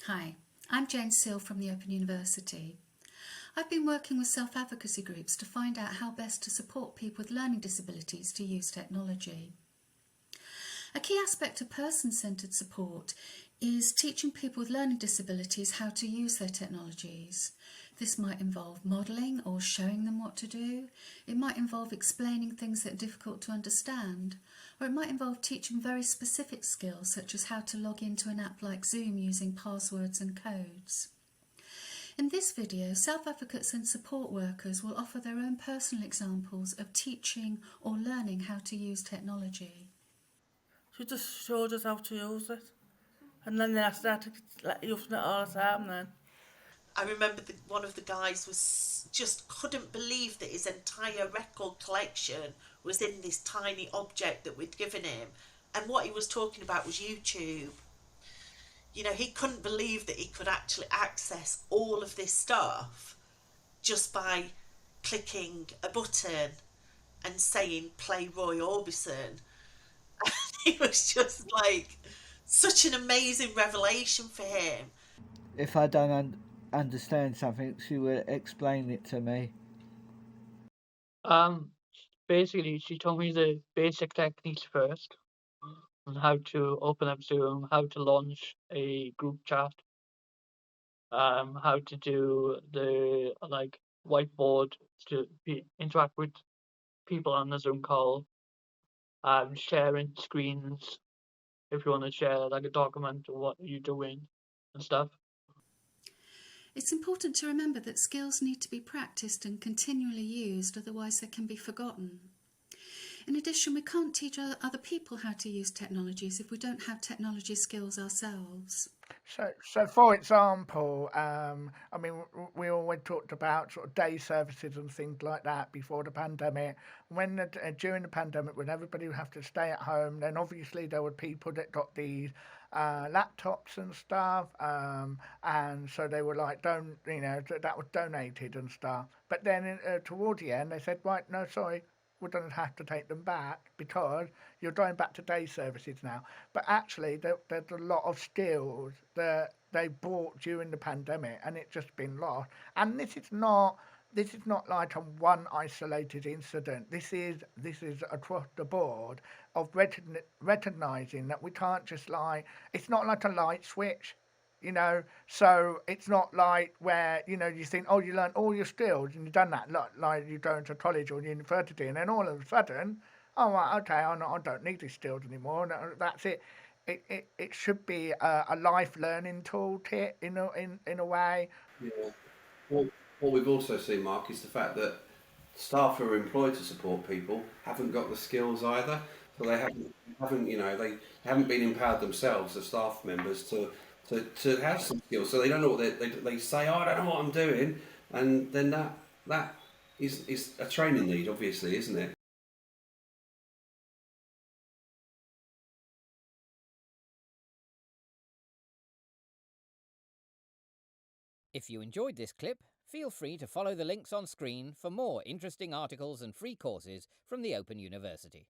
Hi, I'm Jane Seal from the Open University. I've been working with self-advocacy groups to find out how best to support people with learning disabilities to use technology. A key aspect of person-centred support is teaching people with learning disabilities how to use their technologies. This might involve modelling or showing them what to do. It might involve explaining things that are difficult to understand. Or it might involve teaching very specific skills such as how to log into an app like Zoom using passwords and codes. In this video, self-advocates and support workers will offer their own personal examples of teaching or learning how to use technology. She just showed us how to use it. And then I started using it all the time then. I remember one of the guys just couldn't believe that his entire record collection was in this tiny object that we'd given him. And what he was talking about was YouTube. You know, he couldn't believe that he could actually access all of this stuff just by clicking a button and saying play Roy Orbison. It was just like such an amazing revelation for him. If I don't understand something, she will explain it to me. Basically, she told me the basic techniques first on how to open up Zoom, how to launch a group chat, how to do the whiteboard to interact with people on the Zoom call, sharing screens if you want to share like a document or what you're doing and stuff. It's important to remember that skills need to be practiced and continually used, otherwise they can be forgotten. In addition, we can't teach other people how to use technologies if we don't have technology skills ourselves. So for example, I mean, we always talked about sort of day services and things like that before the pandemic. During the pandemic, when everybody would have to stay at home, then obviously there were people that got these laptops and stuff, and so they were like, that was donated and stuff. But then towards the end, they said, right, no, sorry, we're going to have to take them back because you're going back to day services now. But actually, there's a lot of skills that they bought during the pandemic, and it's just been lost. And this is not like a one isolated incident. This is across the board of recognizing that we can't just it's not like a light switch. So it's not like where you think, oh, you learn all your skills and you've done that, like you go into college or university, and then all of a sudden, oh right, okay, I don't need these skills anymore. That's it. It should be a life learning toolkit in a way. Yeah. Well, what we've also seen, Mark, is the fact that staff who are employed to support people haven't got the skills either. So they they haven't been empowered themselves as staff members to have some skills. So they don't know what they say. Oh, I don't know what I'm doing, and then that is a training need, obviously, isn't it? If you enjoyed this clip, feel free to follow the links on screen for more interesting articles and free courses from the Open University.